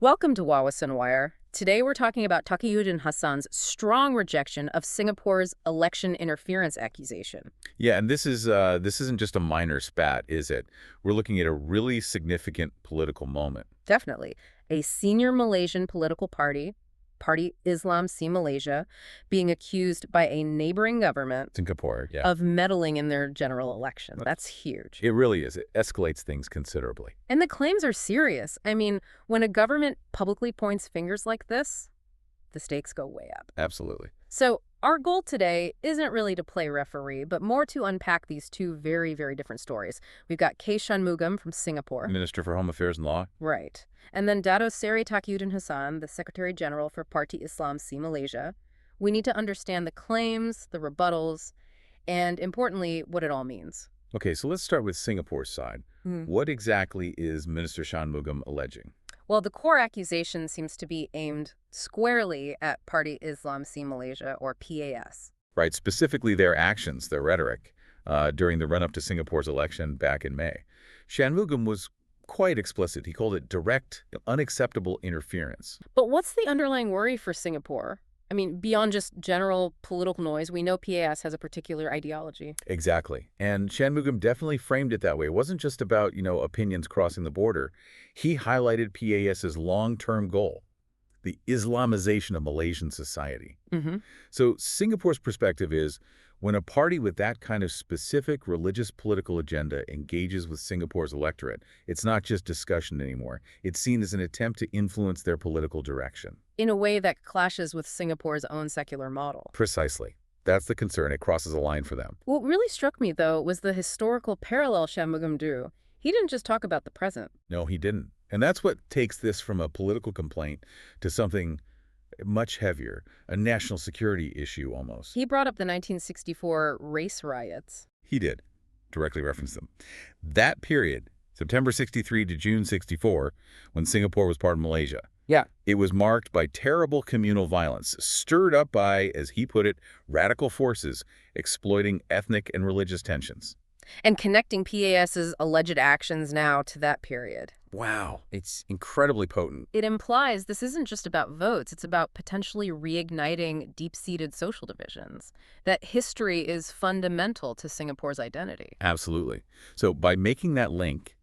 Welcome to Wawasan Wire. Today we're talking about Takiyuddin Hassan's strong rejection of Singapore's election interference accusation. Yeah, and this isn't just a minor spat, is it? We're looking at a really significant political moment. Definitely. A senior Malaysian political party, Party Islam Si Malaysia, being accused by a neighboring government Singapore, yeah. of meddling in their general election. That's huge. It really is. It escalates things considerably. And the claims are serious. I mean, when a government publicly points fingers like this, the stakes go way up. Absolutely. So our goal today isn't really to play referee, but more to unpack these two very, very different stories. We've got K. Shanmugam from Singapore. Minister for Home Affairs and Law. Right. And then Dato Seri Takiyuddin Hassan, the Secretary General for Parti Islam Si Malaysia. We need to understand the claims, the rebuttals, and importantly, what it all means. Okay, so let's start with Singapore's side. What exactly is Minister Shanmugam alleging? Well, the core accusation seems to be aimed squarely at Parti Islam Si Malaysia, or PAS. Right, specifically their actions, their rhetoric, during the run-up to Singapore's election back in May. Shanmugam was quite explicit. He called it direct, unacceptable interference. But what's the underlying worry for Singapore? I mean, beyond just general political noise, we know PAS has a particular ideology. Exactly. And Shanmugam definitely framed it that way. It wasn't just about, opinions crossing the border. He highlighted PAS's long-term goal, the Islamization of Malaysian society. So Singapore's perspective is, when a party with that kind of specific religious political agenda engages with Singapore's electorate, it's not just discussion anymore. It's seen as an attempt to influence their political direction. In a way that clashes with Singapore's own secular model. Precisely. That's the concern. It crosses a line for them. What really struck me, though, was the historical parallel Shanmugam drew. He didn't just talk about the present. No, he didn't. And that's what takes this from a political complaint to something much heavier, a national security issue almost. He brought up the 1964 race riots. He did, directly reference them. That period, September 63 to June 64, when Singapore was part of Malaysia. Yeah. It was marked by terrible communal violence, stirred up by, as he put it, radical forces exploiting ethnic and religious tensions. And connecting PAS's alleged actions now to that period. Wow, it's incredibly potent. It implies this isn't just about votes, it's about potentially reigniting deep-seated social divisions. That history is fundamental to Singapore's identity. Absolutely. So by making that link,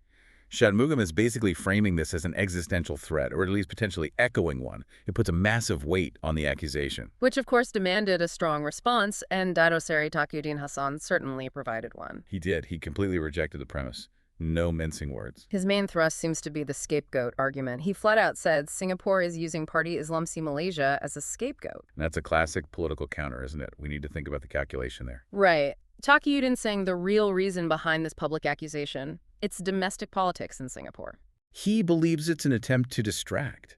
Shanmugam is basically framing this as an existential threat, or at least potentially echoing one. It puts a massive weight on the accusation. Which, of course, demanded a strong response, and Dato Seri Takiyuddin Hassan certainly provided one. He did. He completely rejected the premise. No mincing words. His main thrust seems to be the scapegoat argument. He flat out said Singapore is using Parti Islam Si Malaysia as a scapegoat. And that's a classic political counter, isn't it? We need to think about the calculation there. Right. Takiyuddin saying the real reason behind this public accusation, it's domestic politics in Singapore. He believes it's an attempt to distract,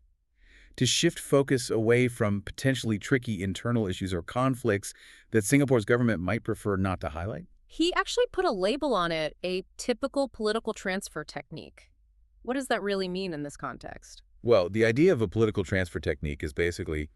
to shift focus away from potentially tricky internal issues or conflicts that Singapore's government might prefer not to highlight. He actually put a label on it, a typical political transfer technique. What does that really mean in this context? Well, the idea of a political transfer technique is basically,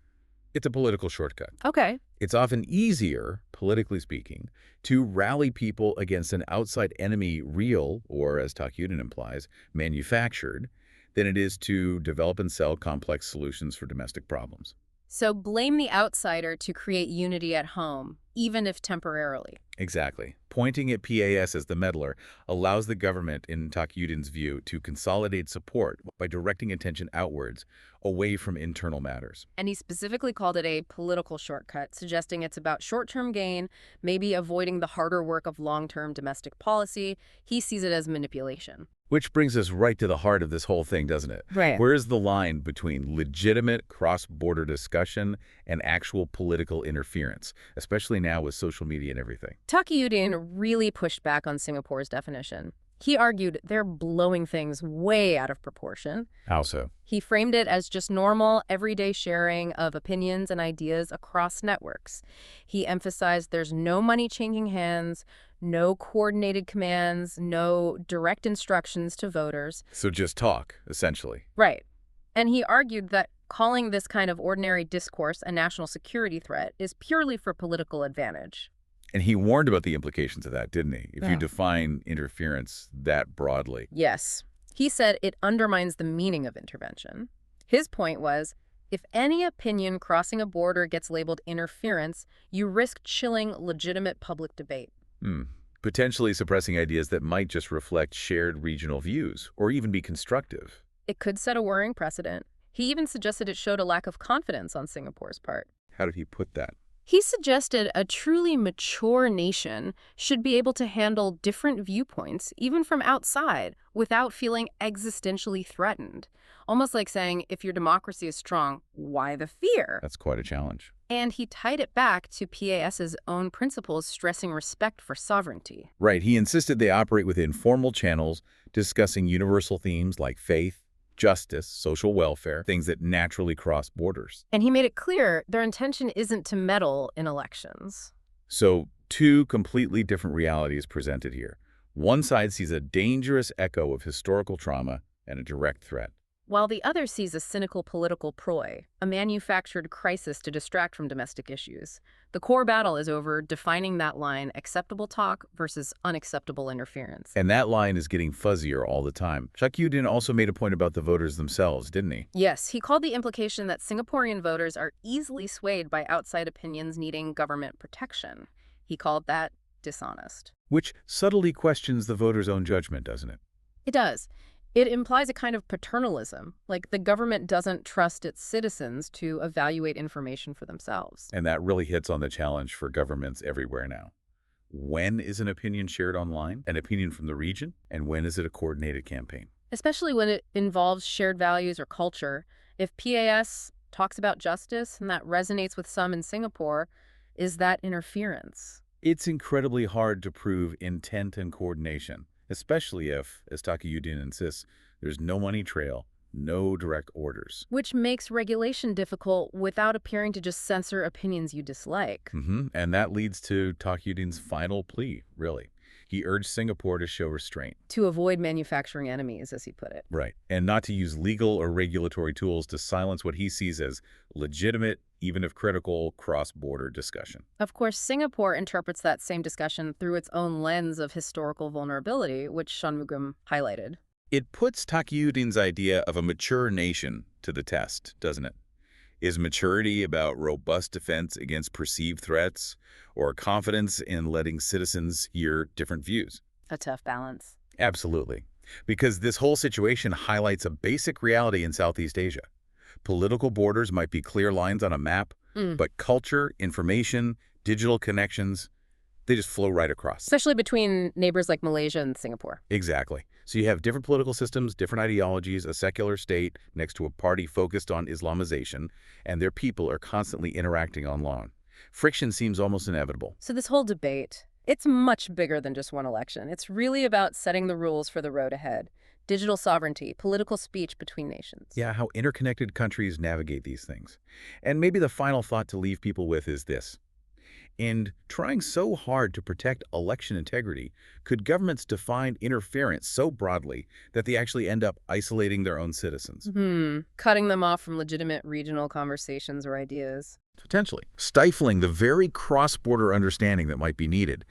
it's a political shortcut. Okay. It's often easier, politically speaking, to rally people against an outside enemy real, or as Takiyuddin implies, manufactured, than it is to develop and sell complex solutions for domestic problems. So blame the outsider to create unity at home, even if temporarily. Exactly. Pointing at PAS as the meddler allows the government, in Takiyuddin's view, to consolidate support by directing attention outwards, away from internal matters. And he specifically called it a political shortcut, suggesting it's about short-term gain, maybe avoiding the harder work of long-term domestic policy. He sees it as manipulation. Which brings us right to the heart of this whole thing, doesn't it? Right. Where is the line between legitimate cross-border discussion and actual political interference, especially now with social media and everything? Takiyuddin really pushed back on Singapore's definition. He argued they're blowing things way out of proportion. How so? He framed it as just normal, everyday sharing of opinions and ideas across networks. He emphasized there's no money changing hands, no coordinated commands, no direct instructions to voters. So just talk, essentially. Right. And he argued that calling this kind of ordinary discourse a national security threat is purely for political advantage. And he warned about the implications of that, didn't he? If Yeah. you define interference that broadly. Yes. He said it undermines the meaning of intervention. His point was, if any opinion crossing a border gets labeled interference, you risk chilling legitimate public debate. Hmm. Potentially suppressing ideas that might just reflect shared regional views, or even be constructive. It could set a worrying precedent. He even suggested it showed a lack of confidence on Singapore's part. How did he put that? He suggested a truly mature nation should be able to handle different viewpoints, even from outside, without feeling existentially threatened. Almost like saying, if your democracy is strong, why the fear? That's quite a challenge. And he tied it back to PAS's own principles, stressing respect for sovereignty. Right, he insisted they operate within formal channels, discussing universal themes like faith, justice, social welfare, things that naturally cross borders. And he made it clear their intention isn't to meddle in elections. So, two completely different realities presented here. One side sees a dangerous echo of historical trauma and a direct threat. While the other sees a cynical political ploy, a manufactured crisis to distract from domestic issues. The core battle is over defining that line acceptable talk versus unacceptable interference. And that line is getting fuzzier all the time. Takiyuddin also made a point about the voters themselves, didn't he? Yes, he called the implication that Singaporean voters are easily swayed by outside opinions needing government protection. He called that dishonest. Which subtly questions the voters' own judgment, doesn't it? It does. It implies a kind of paternalism, like the government doesn't trust its citizens to evaluate information for themselves. And that really hits on the challenge for governments everywhere now. When is an opinion shared online, an opinion from the region, and when is it a coordinated campaign? Especially when it involves shared values or culture. If PAS talks about justice and that resonates with some in Singapore, is that interference? It's incredibly hard to prove intent and coordination, especially if, as Takiyuddin insists, there's no money trail, no direct orders. Which makes regulation difficult without appearing to just censor opinions you dislike. And that leads to Takiyuddin's final plea, really. He urged Singapore to show restraint. To avoid manufacturing enemies, as he put it. Right. And not to use legal or regulatory tools to silence what he sees as legitimate, even if critical, cross-border discussion. Of course, Singapore interprets that same discussion through its own lens of historical vulnerability, which Shanmugam highlighted. It puts Takiyuddin's idea of a mature nation to the test, doesn't it? Is maturity about robust defense against perceived threats, or confidence in letting citizens hear different views? A tough balance. Absolutely. Because this whole situation highlights a basic reality in Southeast Asia. Political borders might be clear lines on a map, but culture, information, digital connections, they just flow right across. Especially between neighbors like Malaysia and Singapore. Exactly. So you have different political systems, different ideologies, a secular state next to a party focused on Islamization, and their people are constantly interacting online. Friction seems almost inevitable. So this whole debate, it's much bigger than just one election. It's really about setting the rules for the road ahead. Digital sovereignty, political speech between nations. Yeah, how interconnected countries navigate these things. And maybe the final thought to leave people with is this. In trying so hard to protect election integrity, could governments define interference so broadly that they actually end up isolating their own citizens? Cutting them off from legitimate regional conversations or ideas. Potentially. Stifling the very cross-border understanding that might be needed.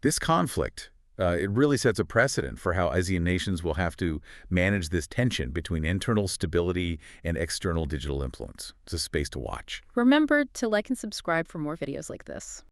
This conflict, it really sets a precedent for how ASEAN nations will have to manage this tension between internal stability and external digital influence. It's a space to watch. Remember to like and subscribe for more videos like this.